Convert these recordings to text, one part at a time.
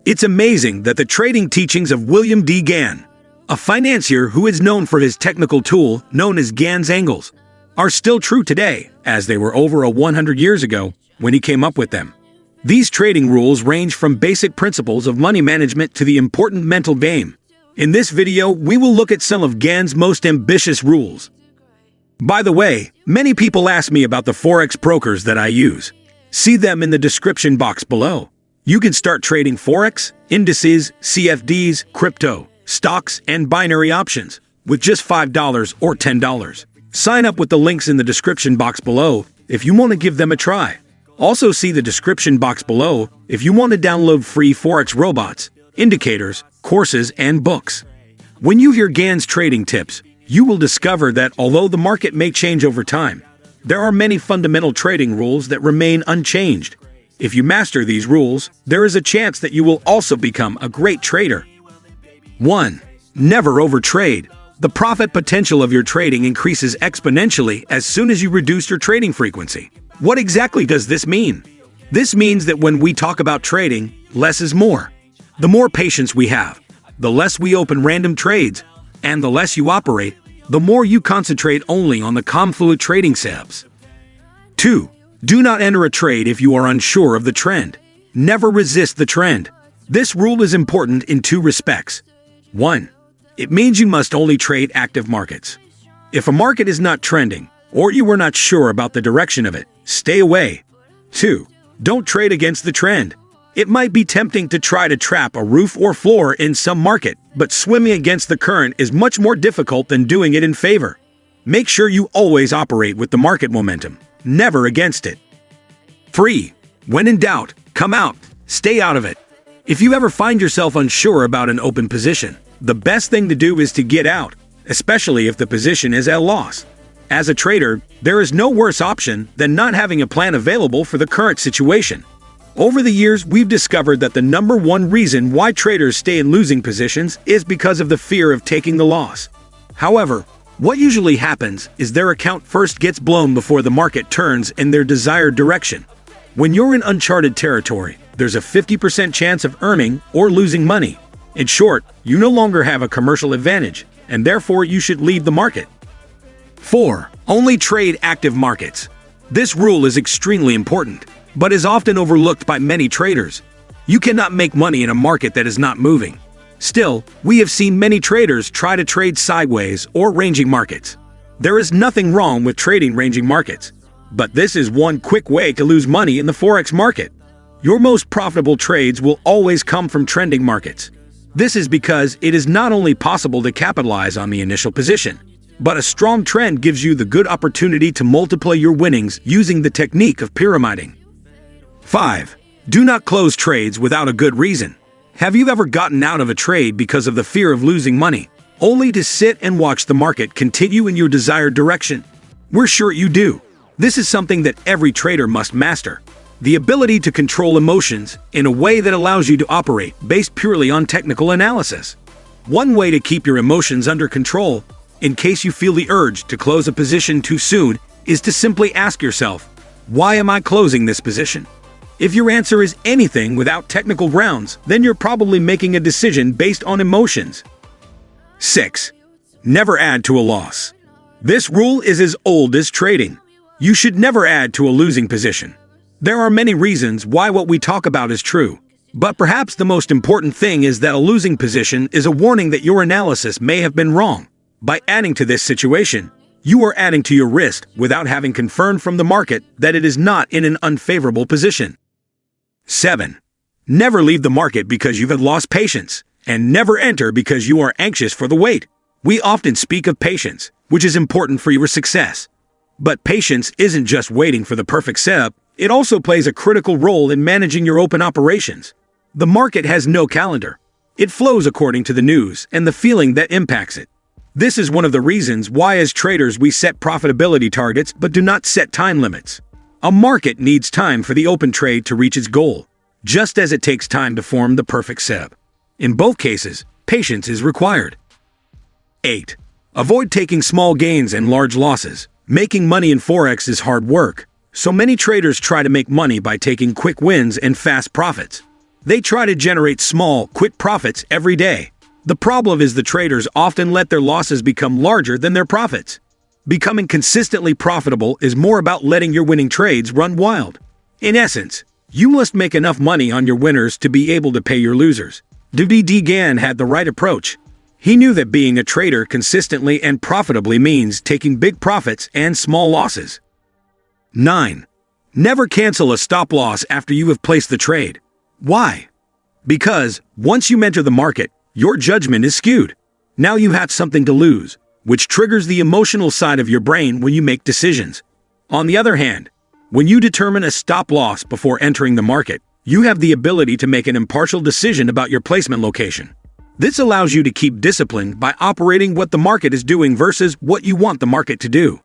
It's amazing that the trading teachings of William D. Gann, a financier who is known for his technical tool known as Gann's angles, are still true today, as they were over 100 years ago when he came up with them. These trading rules range from basic principles of money management to the important mental game. In this video, we will look at some of Gann's most ambitious rules. By the way, many people ask me about the Forex brokers that I use. See them in the description box below. You can start trading Forex, indices, CFDs, crypto, stocks, and binary options with just $5 or $10. Sign up with the links in the description box below if you want to give them a try. Also see the description box below if you want to download free Forex robots, indicators, courses, and books. When you hear Gann's trading tips, you will discover that although the market may change over time, there are many fundamental trading rules that remain unchanged. If you master these rules, there is a chance that you will also become a great trader. 1. Never overtrade. The profit potential of your trading increases exponentially as soon as you reduce your trading frequency. What exactly does this mean? This means that when we talk about trading, less is more. The more patience we have, the less we open random trades, and the less you operate, the more you concentrate only on the confluent trading steps. 2. Do not enter a trade if you are unsure of the trend. Never resist the trend. This rule is important in two respects. 1. It means you must only trade active markets. If a market is not trending, or you are not sure about the direction of it, stay away. 2. Don't trade against the trend. It might be tempting to try to trap a roof or floor in some market, but swimming against the current is much more difficult than doing it in favor. Make sure you always operate with the market momentum, never against it. 3. When in doubt, come out. Stay out of it. If you ever find yourself unsure about an open position, the best thing to do is to get out, especially if the position is at a loss. As a trader, there is no worse option than not having a plan available for the current situation. Over the years, we've discovered that the number one reason why traders stay in losing positions is because of the fear of taking the loss. However, what usually happens is their account first gets blown before the market turns in their desired direction. When you're in uncharted territory, there's a 50% chance of earning or losing money. In short, you no longer have a commercial advantage, and therefore you should leave the market. 4. Only trade active markets. This rule is extremely important, but is often overlooked by many traders. You cannot make money in a market that is not moving. Still, we have seen many traders try to trade sideways or ranging markets. There is nothing wrong with trading ranging markets, but this is one quick way to lose money in the Forex market. Your most profitable trades will always come from trending markets. This is because it is not only possible to capitalize on the initial position, but a strong trend gives you the good opportunity to multiply your winnings using the technique of pyramiding. 5. Do not close trades without a good reason. Have you ever gotten out of a trade because of the fear of losing money, only to sit and watch the market continue in your desired direction? We're sure you do. This is something that every trader must master. The ability to control emotions in a way that allows you to operate based purely on technical analysis. One way to keep your emotions under control, in case you feel the urge to close a position too soon, is to simply ask yourself, why am I closing this position? If your answer is anything without technical grounds, then you're probably making a decision based on emotions. 6. Never add to a loss. This rule is as old as trading. You should never add to a losing position. There are many reasons why what we talk about is true, but perhaps the most important thing is that a losing position is a warning that your analysis may have been wrong. By adding to this situation, you are adding to your risk without having confirmed from the market that it is not in an unfavorable position. 7. Never leave the market because you have lost patience, and never enter because you are anxious for the wait. We often speak of patience, which is important for your success. But patience isn't just waiting for the perfect setup, it also plays a critical role in managing your open operations. The market has no calendar. It flows according to the news and the feeling that impacts it. This is one of the reasons why as traders we set profitability targets but do not set time limits. A market needs time for the open trade to reach its goal, just as it takes time to form the perfect setup. In both cases, patience is required. 8. Avoid taking small gains and large losses. Making money in Forex is hard work, so many traders try to make money by taking quick wins and fast profits. They try to generate small, quick profits every day. The problem is the traders often let their losses become larger than their profits. Becoming consistently profitable is more about letting your winning trades run wild. In essence, you must make enough money on your winners to be able to pay your losers. D Gann had the right approach. He knew that being a trader consistently and profitably means taking big profits and small losses. 9. Never cancel a stop loss after you have placed the trade. Why? Because once you enter the market, your judgment is skewed. Now you have something to lose, which triggers the emotional side of your brain when you make decisions. On the other hand, when you determine a stop loss before entering the market, you have the ability to make an impartial decision about your placement location. This allows you to keep disciplined by operating what the market is doing versus what you want the market to do.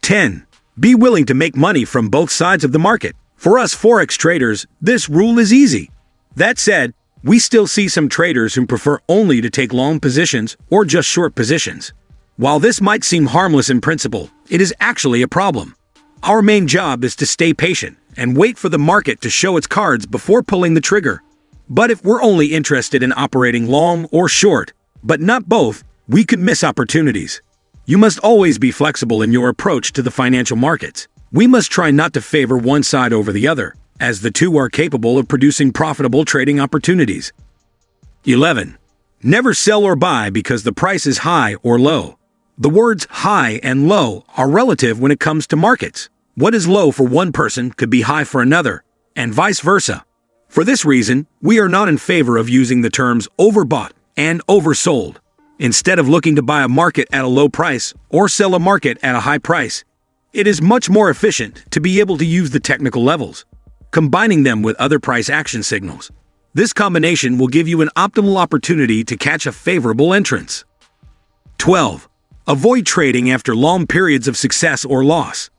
10. Be willing to make money from both sides of the market. For us Forex traders, this rule is easy. That said, we still see some traders who prefer only to take long positions or just short positions. While this might seem harmless in principle, it is actually a problem. Our main job is to stay patient and wait for the market to show its cards before pulling the trigger. But if we're only interested in operating long or short, but not both, we could miss opportunities. You must always be flexible in your approach to the financial markets. We must try not to favor one side over the other, as the two are capable of producing profitable trading opportunities. 11. Never sell or buy because the price is high or low. The words high and low are relative when it comes to markets. What is low for one person could be high for another, and vice versa. For this reason, we are not in favor of using the terms overbought and oversold. Instead of looking to buy a market at a low price or sell a market at a high price, it is much more efficient to be able to use the technical levels, combining them with other price action signals. This combination will give you an optimal opportunity to catch a favorable entrance. 12. Avoid trading after long periods of success or loss.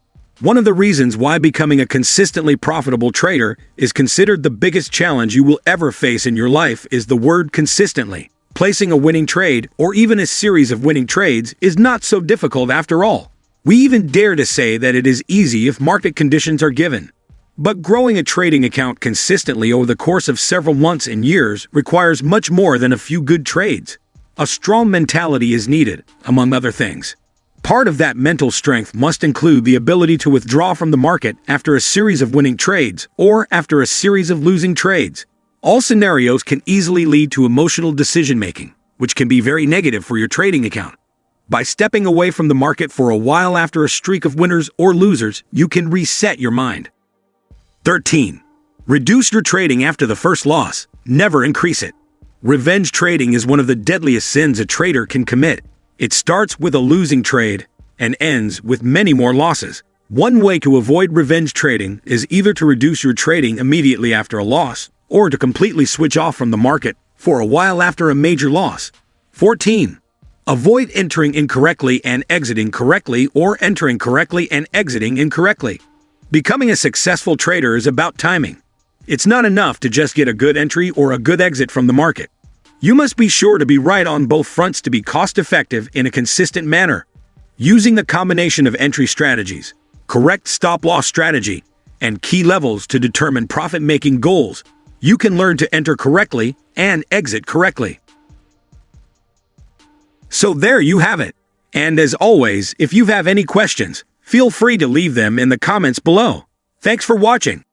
One of the reasons why becoming a consistently profitable trader is considered the biggest challenge you will ever face in your life is the word consistently. Placing a winning trade or even a series of winning trades is not so difficult after all. We even dare to say that it is easy if market conditions are given. But growing a trading account consistently over the course of several months and years requires much more than a few good trades. A strong mentality is needed, among other things. Part of that mental strength must include the ability to withdraw from the market after a series of winning trades or after a series of losing trades. All scenarios can easily lead to emotional decision-making, which can be very negative for your trading account. By stepping away from the market for a while after a streak of winners or losers, you can reset your mind. 13. Reduce your trading after the first loss. Never increase it. Revenge trading is one of the deadliest sins a trader can commit. It starts with a losing trade and ends with many more losses. One way to avoid revenge trading is either to reduce your trading immediately after a loss or to completely switch off from the market for a while after a major loss. 14. Avoid entering incorrectly and exiting correctly or entering correctly and exiting incorrectly. Becoming a successful trader is about timing. It's not enough to just get a good entry or a good exit from the market. You must be sure to be right on both fronts to be cost-effective in a consistent manner. Using the combination of entry strategies, correct stop-loss strategy, and key levels to determine profit-making goals, you can learn to enter correctly and exit correctly. So there you have it. And as always, if you have any questions, feel free to leave them in the comments below. Thanks for watching.